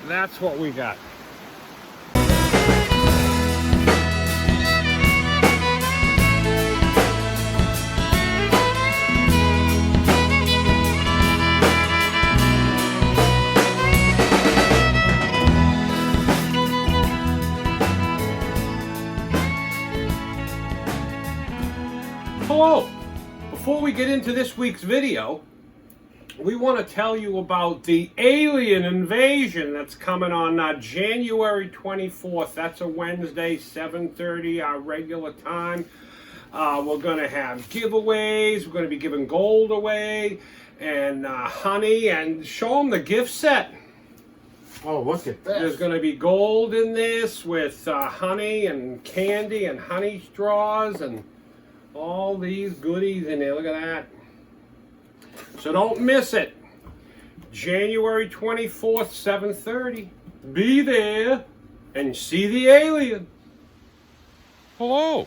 That's what we got. Hello! Before we get into this week's video, we want to tell you about the alien invasion that's coming on January 24th. That's a Wednesday, 7:30, our regular time. We're going to have giveaways. We're going to be giving gold away and honey, and show them the gift set. Oh, look at that. There's going to be gold in this with honey and candy and honey straws and all these goodies in there. Look at that. So don't miss it. January 24th, 7:30. Be there and see the alien. Hello,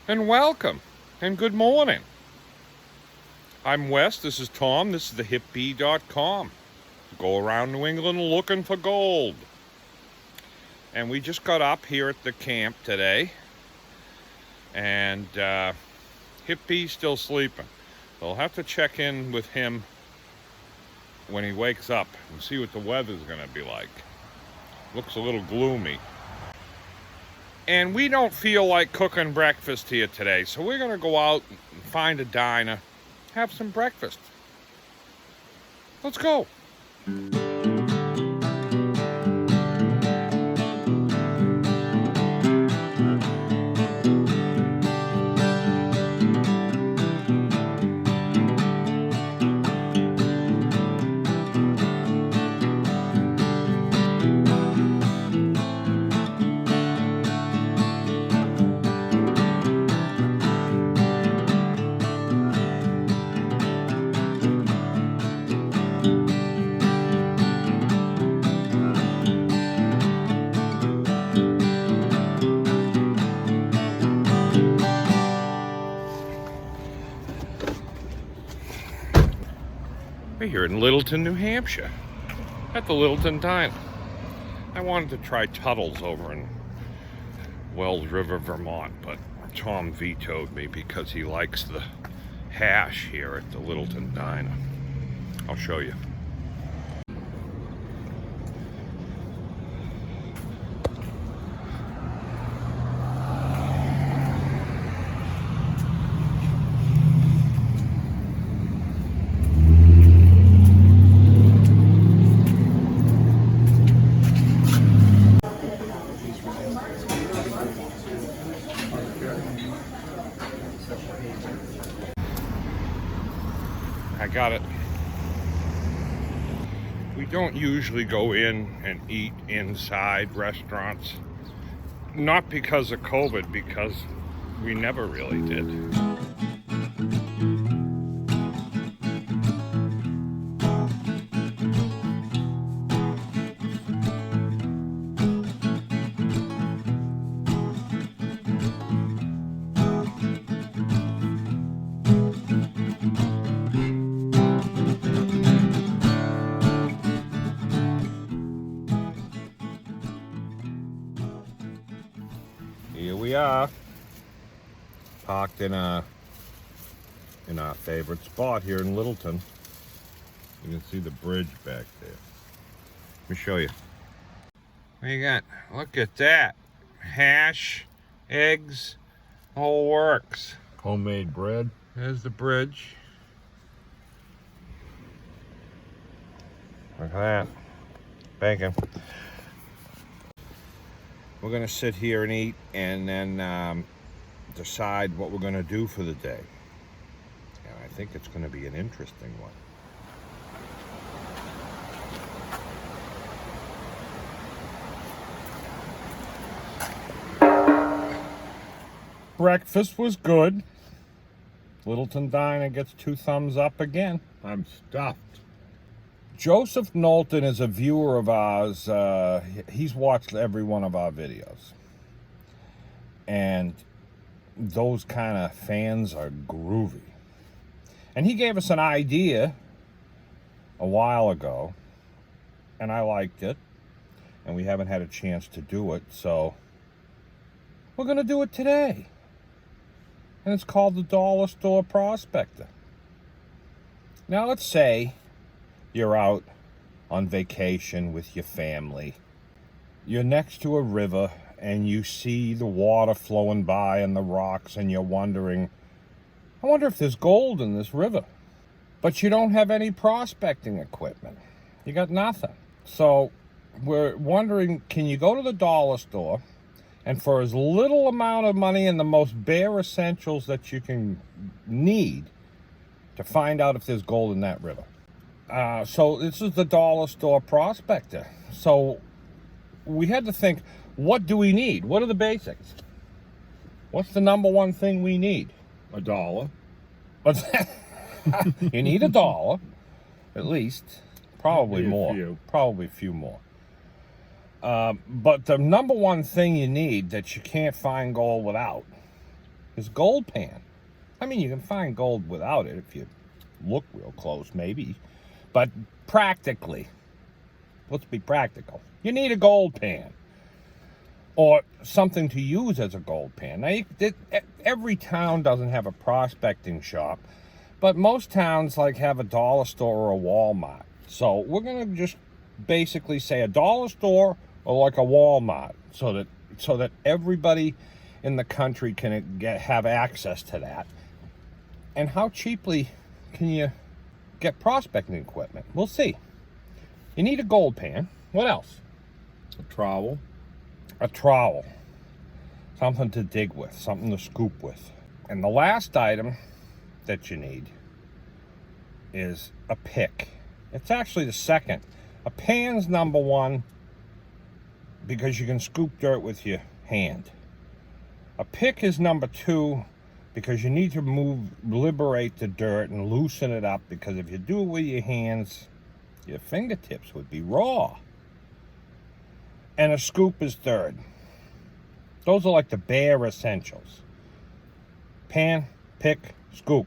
and welcome, and good morning. I'm Wes, this is Tom, this is the hipbee.com. Go around New England looking for gold. And we just got up here at the camp today, and Hippie's still sleeping. We'll have to check in with him when he wakes up and see what the weather's gonna be like. Looks a little gloomy. And we don't feel like cooking breakfast here today, so we're gonna go out and find a diner, have some breakfast. Let's go. We're here in Littleton, New Hampshire, at the Littleton Diner. I wanted to try Tuttle's over in Wells River, Vermont, but Tom vetoed me because he likes the hash here at the Littleton Diner. I'll show you. I got it. We don't usually go in and eat inside restaurants. Not because of COVID, because we never really did. Here we are, parked in our favorite spot here in Littleton. You can see the bridge back there. Let me show you. What do you got? Look at that. Hash, eggs, whole works. Homemade bread. There's the bridge. Look at that. Bacon. We're gonna sit here and eat and then decide what we're gonna do for the day. And I think it's gonna be an interesting one. Breakfast was good. Littleton Diner gets 2 thumbs up again. I'm stuffed. Joseph Knowlton is a viewer of ours. He's watched every one of our videos. And those kind of fans are groovy. And he gave us an idea a while ago, and I liked it. and we haven't had a chance to do it, so we're going to do it today. And it's called the Dollar Store Prospector. Now let's say you're out on vacation with your family. You're next to a river and you see the water flowing by and the rocks, and you're wondering, I wonder if there's gold in this river. But you don't have any prospecting equipment. You got nothing. So we're wondering, can you go to the dollar store and for as little amount of money and the most bare essentials that you can need to find out if there's gold in that river? So this is the Dollar Store Prospector. So we had to think, what do we need? What are the basics? What's the number one thing we need? $1. What's that? You need $1, at least. Probably Maybe a more. few. Probably a few more. But the number one thing you need that you can't find gold without is gold pan. I mean, you can find gold without it if you look real close, maybe. But practically, let's be practical. You need a gold pan. Or something to use as a gold pan. Now, every town doesn't have a prospecting shop, but most towns have a dollar store or a Walmart. So we're gonna just basically say a dollar store or like a Walmart, so that everybody in the country can have access to that. And how cheaply can you get prospecting equipment? We'll see. You need a gold pan. What else? A trowel. A trowel, something to dig with, something to scoop with. And the last item that you need is a pick. It's actually the second. A pan's number one because you can scoop dirt with your hand. A pick is number two because you need to liberate the dirt and loosen it up, because if you do it with your hands, your fingertips would be raw. And a scoop is third. Those are like the bare essentials. Pan, pick, scoop.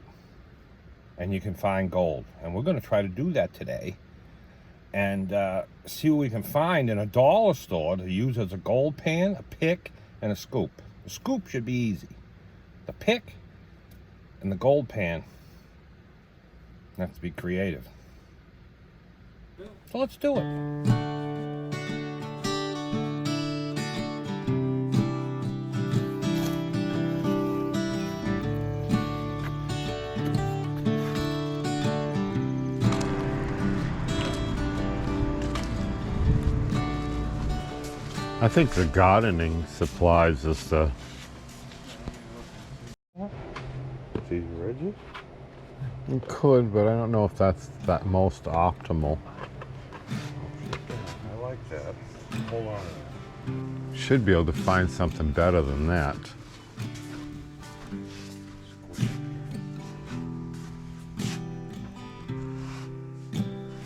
And you can find gold. And we're going to try to do that today. And see what we can find in a dollar store to use as a gold pan, a pick, and a scoop. The scoop should be easy. The pick and the gold pan have to be creative. So let's do it. I think the gardening supplies is the... These ridges? You could, but I don't know if that's that most optimal. I like that. Hold on. Should be able to find something better than that.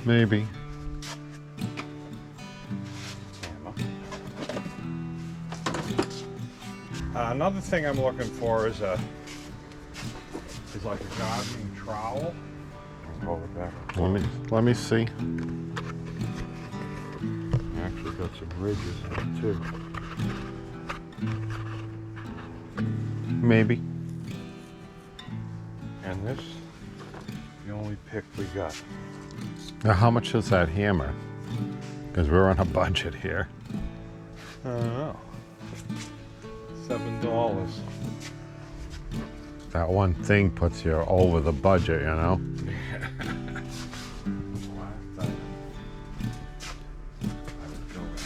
Maybe. Another thing I'm looking for is like a gardening trowel. Hold it back. Let me see. Actually got some ridges in it too. Maybe. And this, the only pick we got. Now, how much is that hammer? Because we're on a budget here. I don't know. $7. That one thing puts you over the budget, you know?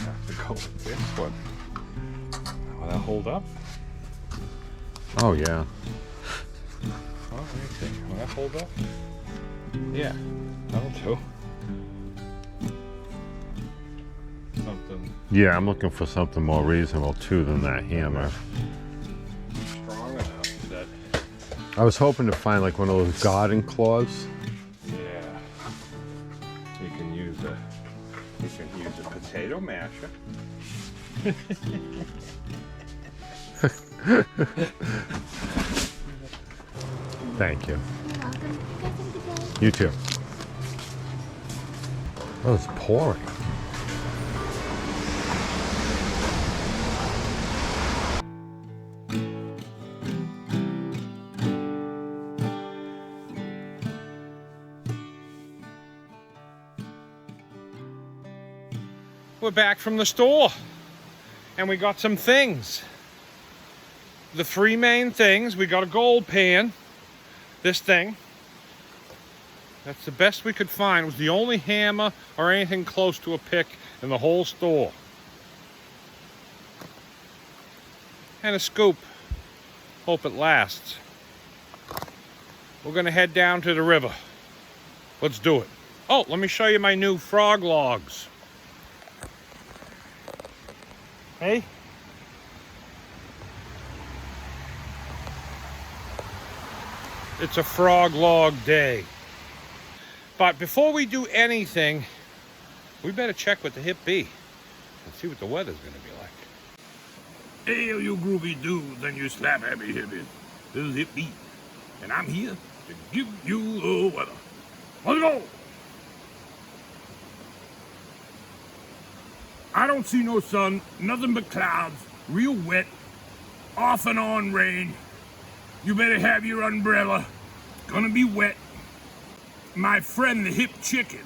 Have to go with this one. Will that hold up? Oh, yeah. Oh, let me see. Will that hold up? Yeah, that'll do. Something Yeah, I'm looking for something more reasonable, too, than that hammer. strong enough that, I was hoping to find like one of those garden claws. yeah, you can use a potato masher. Thank you. You too. Oh, it's pouring. we're back from the store and we got some things. The three main things, we got a gold pan, this thing. That's the best we could find. It was the only hammer or anything close to a pick in the whole store. And a scoop. Hope it lasts. We're gonna head down to the river. Let's do it. Oh, let me show you my new frog logs. Hey. It's a frog log day. But before we do anything, we better check with the hip bee and see what the weather's gonna be like. Hey, you groovy dudes and you slap happy hippies. This is Hip Bee, and I'm here to give you the weather. Let's go! I don't see no sun, nothing but clouds, real wet, off and on rain. You better have your umbrella. Gonna be wet. My friend the hip chicken,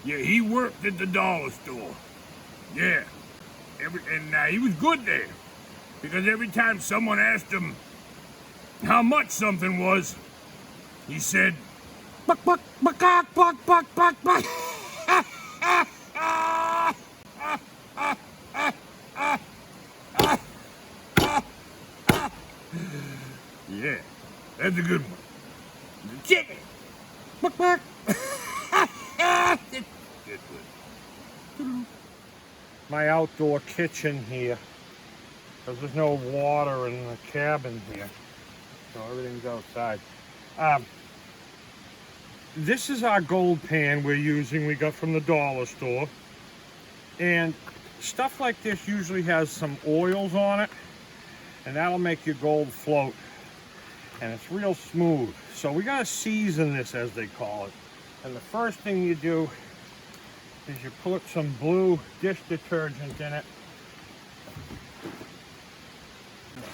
yeah, he worked at the dollar store. Yeah, and he was good there. Because every time someone asked him how much something was, he said, buck, buck, buck, buck, buck, buck, buck, buck. Yeah, that's a good one. The chicken. Buck, buck. My outdoor kitchen here. Because there's no water in the cabin here. So everything's outside. This is our gold pan we're using. We got from the dollar store. And stuff like this usually has some oils on it. And that'll make your gold float. And it's real smooth. So we gotta season this, as they call it. And the first thing you do is you put some blue dish detergent in it.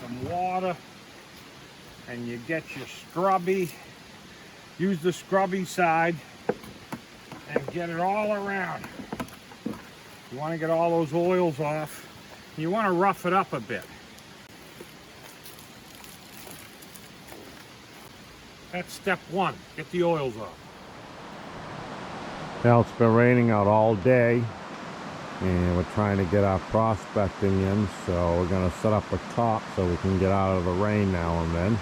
Some water, and you get your scrubby. Use the scrubby side and get it all around. You want to get all those oils off. You want to rough it up a bit. That's step one. Get the oils off. Now it's been raining out all day, and we're trying to get our prospecting in, so we're going to set up a top so we can get out of the rain now and then.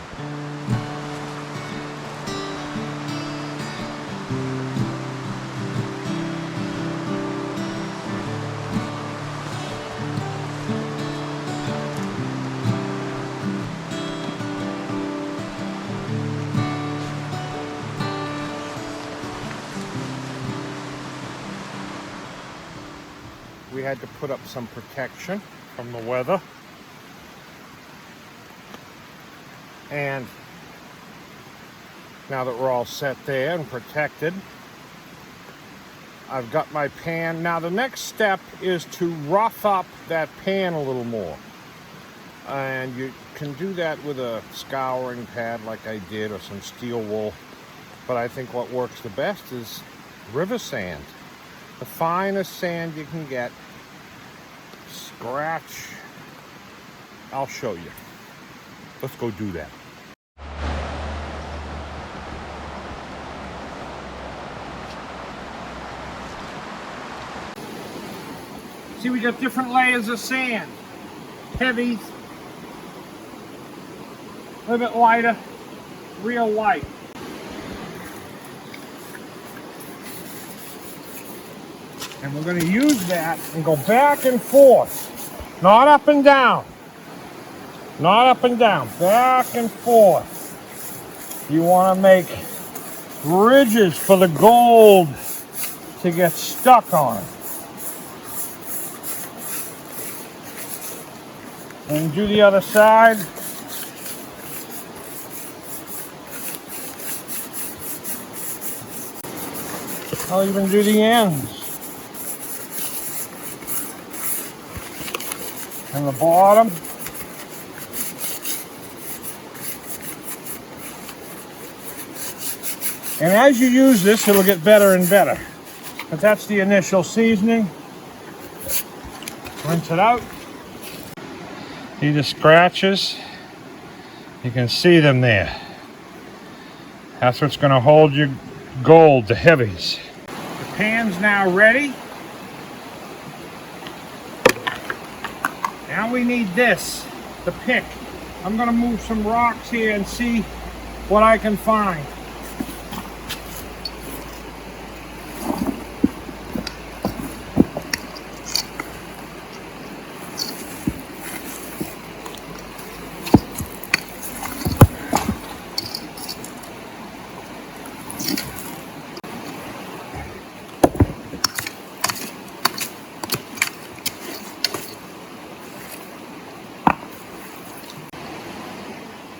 We had to put up some protection from the weather. And now that we're all set there and protected, I've got my pan. Now the next step is to rough up that pan a little more. And you can do that with a scouring pad like I did, or some steel wool. But I think what works the best is river sand. The finest sand you can get. Scratch. I'll show you. Let's go do that. See, we got different layers of sand. Heavy, a little bit lighter, real light. And we're going to use that and go back and forth. Not up and down. Not up and down. Back and forth. You want to make ridges for the gold to get stuck on. And do the other side. I'll even do the ends. And the bottom. And as you use this, it'll get better and better. But that's the initial seasoning. Rinse it out. See the scratches? You can see them there. That's what's going to hold your gold, the heavies. The pan's now ready. Now we need this, the pick. I'm going to move some rocks here and see what I can find.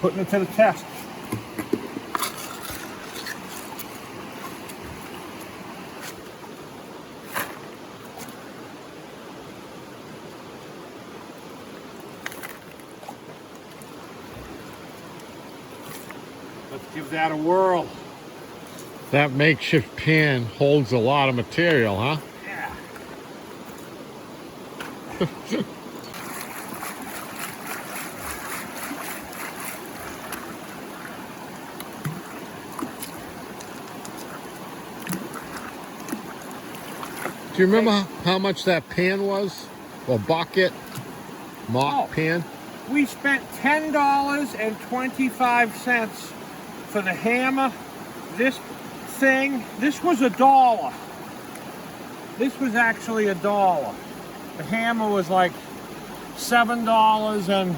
Putting it to the test. Let's give that a whirl. That makeshift pan holds a lot of material, huh? Yeah. Do you remember how much that pan was? Or bucket? Mock pan? We spent $10.25 for the hammer. This thing, this was $1. This was actually $1. The hammer was like $7 and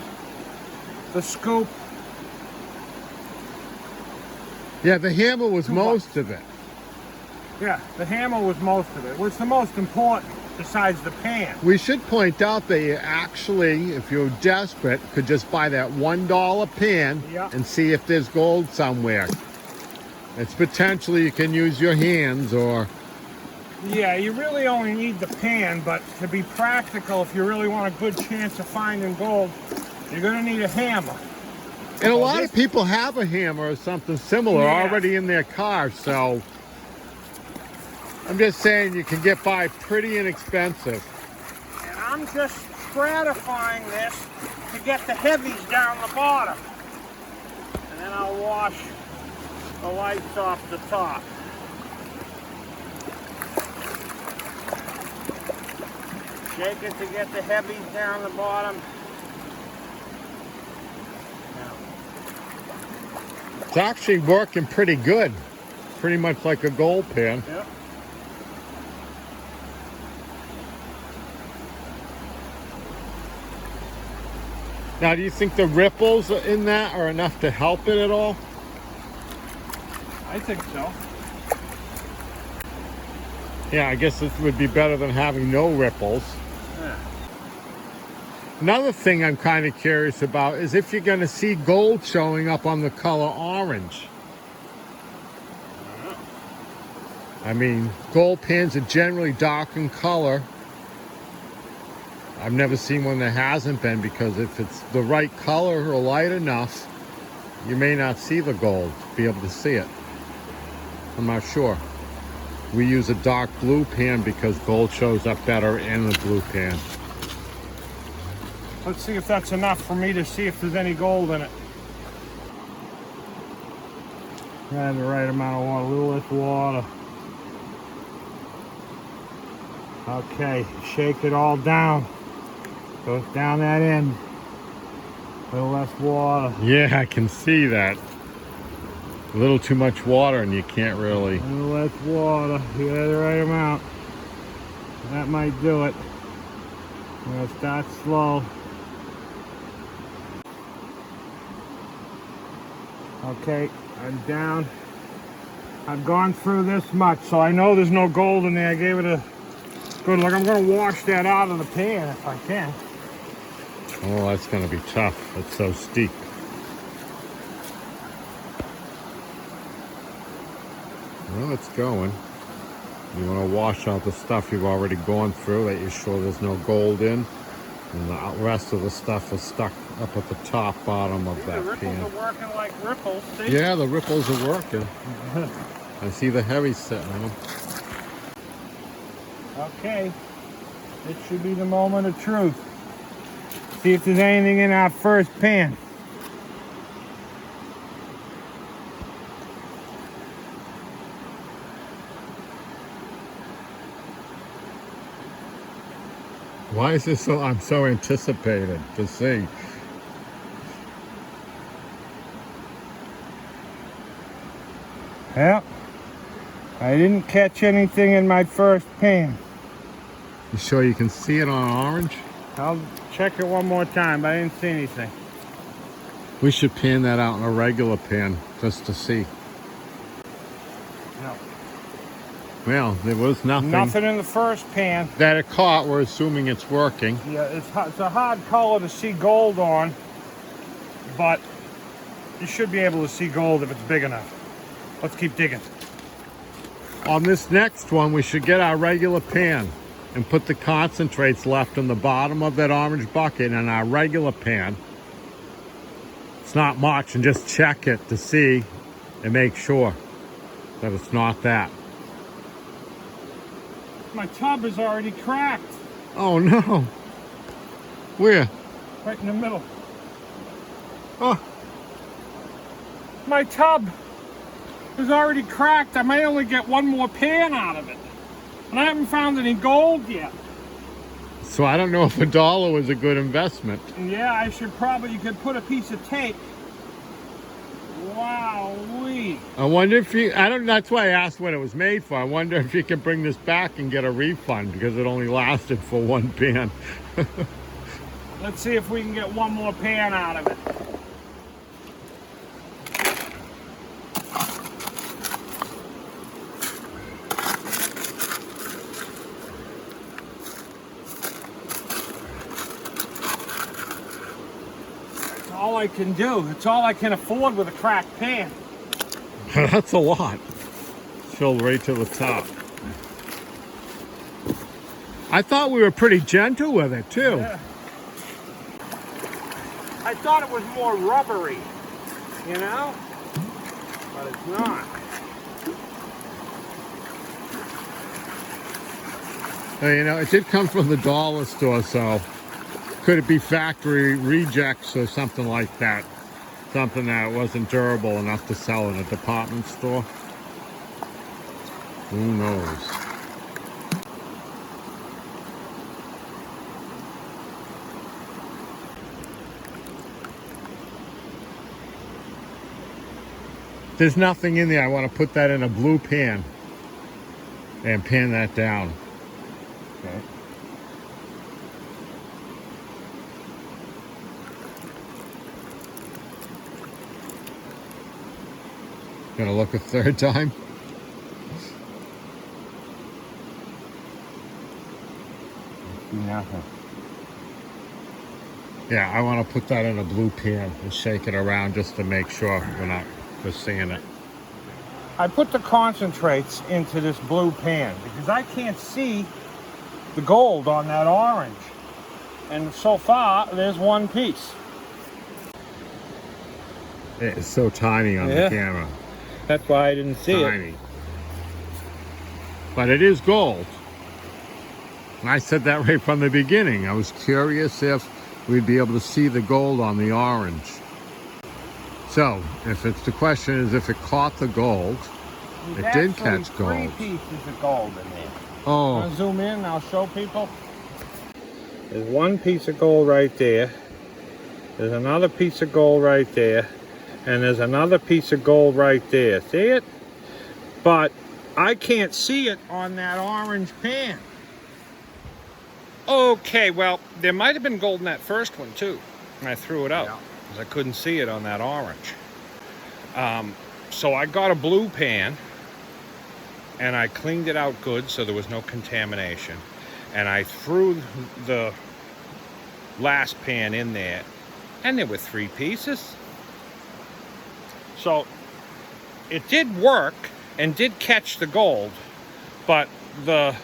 the scoop. Yeah, the hammer was most of it. Yeah, the hammer was most of it. What's the most important besides the pan? We should point out that you actually, if you're desperate, could just buy that $1 pan and see if there's gold somewhere. It's potentially you can use your hands or... Yeah, you really only need the pan, but to be practical, if you really want a good chance of finding gold, you're going to need a hammer. And a lot of people have a hammer or something similar already in their car, so... I'm just saying you can get by pretty inexpensive. And I'm just stratifying this to get the heavies down the bottom. And then I'll wash the lights off the top. Shake it to get the heavies down the bottom. It's actually working pretty good. Pretty much like a gold pan. Yep. Now, do you think the ripples in that are enough to help it at all? I think so. Yeah, I guess this would be better than having no ripples. Yeah. Another thing I'm kind of curious about is if you're going to see gold showing up on the color orange. I mean, gold pans are generally dark in color. I've never seen one that hasn't been, because if it's the right color or light enough, you may not see the gold, be able to see it. I'm not sure. We use a dark blue pan because gold shows up better in the blue pan. Let's see if that's enough for me to see if there's any gold in it. Add the right amount of water, a little less water. Okay, shake it all down. Goes down that end. A little less water. Yeah, I can see that. A little too much water and you can't really... A little less water. You got the right amount. That might do it. I'm gonna start slow. Okay, I'm down. I've gone through this much, so I know there's no gold in there. I gave it a good look. I'm gonna wash that out of the pan if I can. Oh, that's gonna be tough. It's so steep. Well, it's going. You want to wash out the stuff you've already gone through that you're sure there's no gold in, and the rest of the stuff is stuck up at the top bottom of that pan. The ripples are working like ripples, see? Yeah, the ripples are working. I see the heavy sitting on them. Okay, It should be the moment of truth. See if there's anything in our first pan. Why is this so, I'm so anticipated to see? Yep. I didn't catch anything in my first pan. You sure you can see it on orange? I'll check it one more time, but I didn't see anything. We should pan that out in a regular pan just to see. No. Well, there was nothing. Nothing in the first pan. That it caught, we're assuming it's working. Yeah, it's a hard color to see gold on, but you should be able to see gold if it's big enough. Let's keep digging. On this next one, we should get our regular pan and put the concentrates left in the bottom of that orange bucket in our regular pan. It's not much, and just check it to see and make sure that it's not that. My tub is already cracked. Oh no. Where? Right in the middle. Oh, My tub is already cracked. I may only get one more pan out of it. And I haven't found any gold yet. so I don't know if $1 was a good investment. Yeah, I should probably, you could put a piece of tape. Wow-wee. I wonder if you, I don't, that's why I asked what it was made for. I wonder if you can bring this back and get a refund because it only lasted for one pan. Let's see if we can get one more pan out of it. That's all I can do. It's all I can afford with a cracked pan. That's a lot. Filled right to the top. I thought we were pretty gentle with it too. Yeah. I thought it was more rubbery, you know? But it's not. Well, you know, it did come from the dollar store, so could it be factory rejects or something like that? Something that wasn't durable enough to sell in a department store? Who knows? There's nothing in there. I want to put that in a blue pan and pan that down. Okay. Gonna look a third time. Nothing. Yeah, I want to put that in a blue pan and shake it around just to make sure we're not just seeing it. I put the concentrates into this blue pan because I can't see the gold on that orange. And so far, there's one piece. It's so tiny on the camera. That's why I didn't see it. Tiny. But it is gold. And I said that right from the beginning. I was curious if we'd be able to see the gold on the orange. So, if it's the question is if it caught the gold, There's it did actually catch gold. 3 pieces of gold in there. Oh, I'll zoom in and I'll show people. There's one piece of gold right there. There's another piece of gold right there. And there's another piece of gold right there. See it? But I can't see it on that orange pan. Okay, well, there might have been gold in that first one too. And I threw it out Yeah. because I couldn't see it on that orange. So I got a blue pan and I cleaned it out good so there was no contamination. And I threw the last pan in there and there were 3 pieces. So it did work and did catch the gold, but if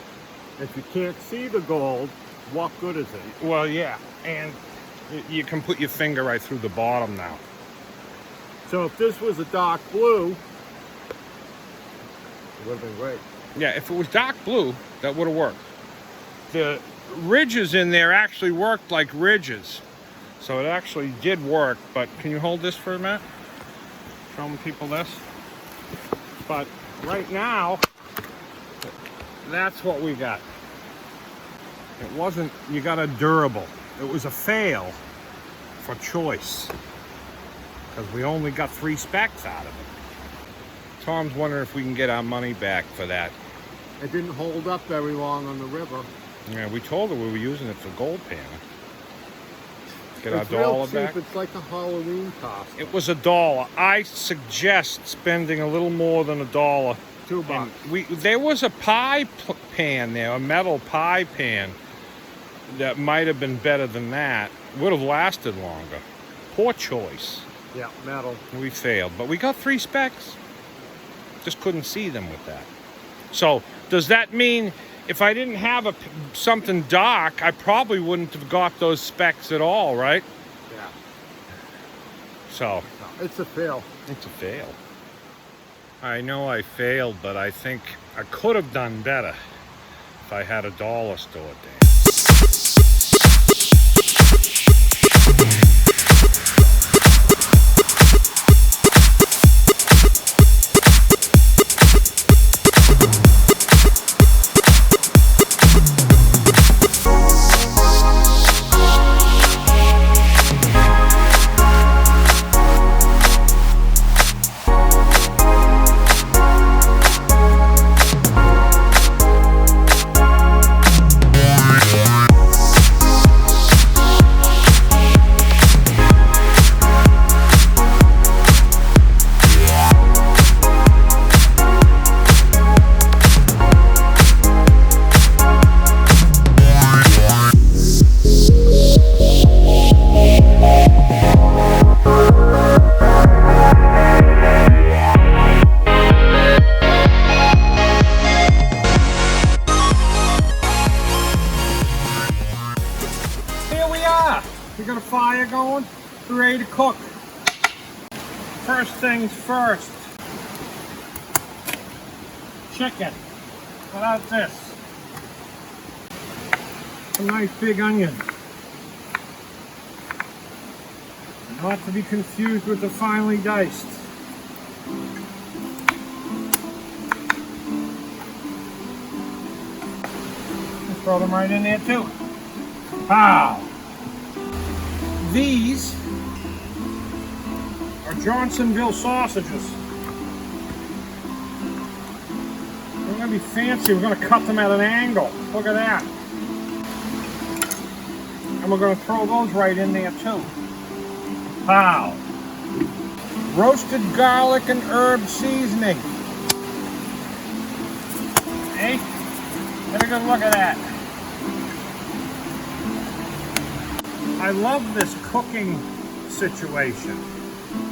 you can't see the gold, what good is it? well, yeah, and you can put your finger right through the bottom now. So if this was a dark blue, it would have been great. Yeah, if it was dark blue, that would have worked. The ridges in there actually worked like ridges. So it actually did work, but can you hold this for a minute? Showing people this. But right now, that's what we got. It wasn't, you got a durable. It was a fail for choice, because we only got 3 specks out of it. Tom's wondering if we can get our money back for that. It didn't hold up very long on the river. Yeah, we told her we were using it for gold panning. Get our It's real dollar cheap. back. It's like a Halloween costume. It was $1. I suggest spending a little more than $1. $2. There was a pie pan there, a metal pie pan, that might have been better than that. Would have lasted longer. Poor choice. Yeah, metal. We failed, but we got 3 specks. Just couldn't see them with that. So does that mean if I didn't have something dark, I probably wouldn't have got those specks at all, right? Yeah. So It's a fail. it's a fail. I know I failed, but I think I could have done better if I had $1 stored there. We got a fire going. We're ready to cook. First things first. Chicken. What about this? A nice big onion. Not to be confused with the finely diced. Let's throw them right in there too. Wow. These are Johnsonville sausages. We're gonna be fancy. We're gonna cut them at an angle. Look at that. And we're gonna throw those right in there too. Wow. Roasted garlic and herb seasoning. Hey, get a good look at that. I love this cooking situation.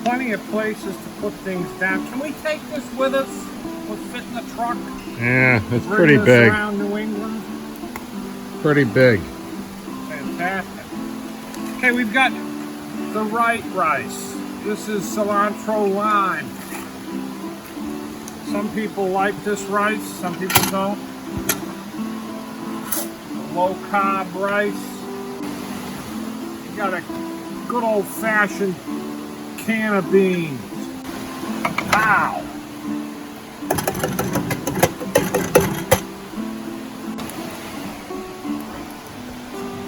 Plenty of places to put things down. Can we take this with us? We'll fit in the truck. Yeah, it's Bring pretty this big. around New England. Pretty big. Fantastic. Okay, we've got the right rice. This is cilantro lime. Some people like this rice, some people don't. Low carb rice. You got a good old fashioned can of beans. Wow.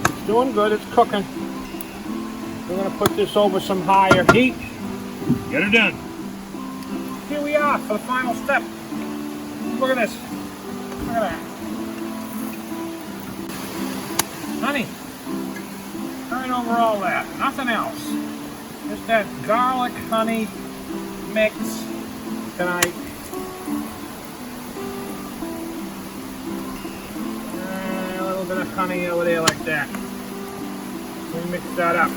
It's doing good, it's cooking. We're gonna put this over some higher heat. Get it done. Here we are for the final step. Look at this. Look at that. Honey, turn over all that. Nothing else. Just that garlic honey mix tonight. A little bit of honey over there like that. Let me mix that up.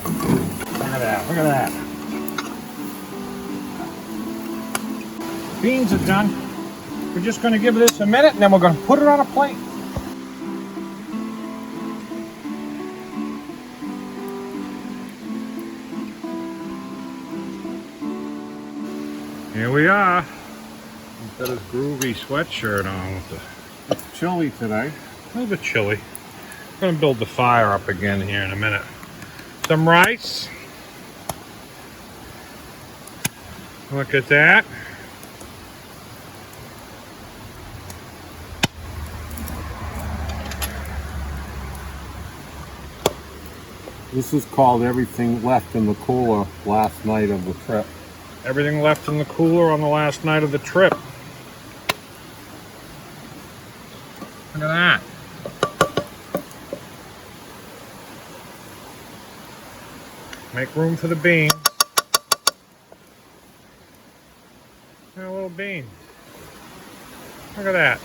Look at that. Look at that. Beans are done. We're just going to give this a minute and then we're going to put it on a plate. Here we are. He's got his groovy sweatshirt on with the... It's chilly today. A little bit chilly. gonna build the fire up again here in a minute. Some rice. Look at that. This is called everything left in the cooler last night of the trip. Everything left in the cooler on the last night of the trip. Look at that. Make room for the beans. And a little bean. Look at that.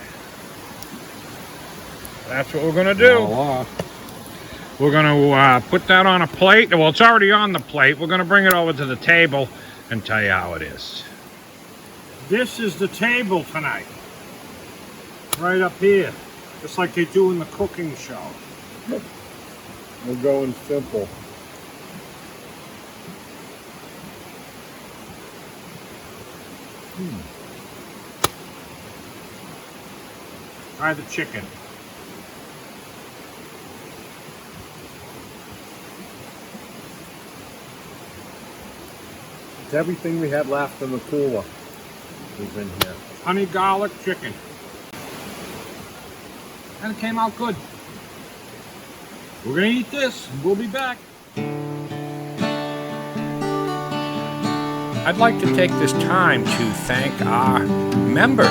That's what we're gonna do. Voila. We're gonna put that on a plate. Well, it's already on the plate. We're gonna bring it over to the table and tell you how it is. This is the table tonight. Right up here. Just like they do in the cooking show. We're going simple. Try the chicken. It's everything we had left in the cooler is in here. Honey garlic chicken. And it came out good. We're gonna eat this. We'll be back. I'd like to take this time to thank our members,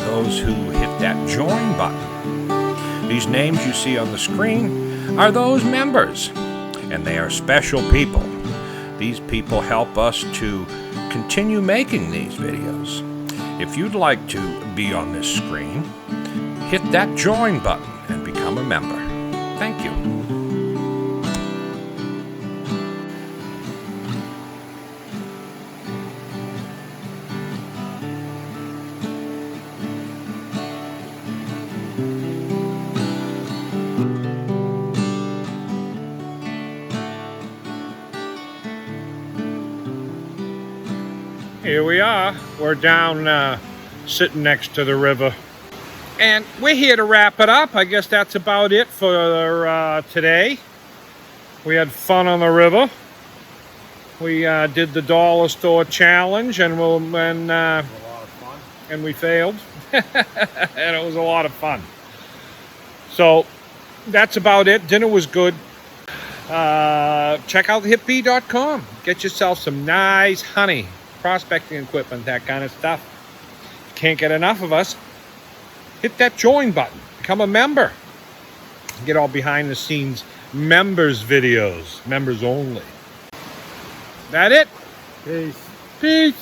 those who hit that join button. These names you see on the screen are those members, and they are special people. These people help us to continue making these videos. If you'd like to be on this screen, hit that join button and become a member. Thank you. Here we are. We're down sitting next to the river. And we're here to wrap it up. I guess that's about it for today. We had fun on the river. We did the dollar store challenge, and and we failed. And it was a lot of fun. So that's about it. Dinner was good. Check out hipbee.com. Get yourself some nice honey, prospecting equipment, that kind of stuff. Can't get enough of us. Hit that join button. Become a member. Get all behind the scenes members videos. Members only. That it? Peace. Peace.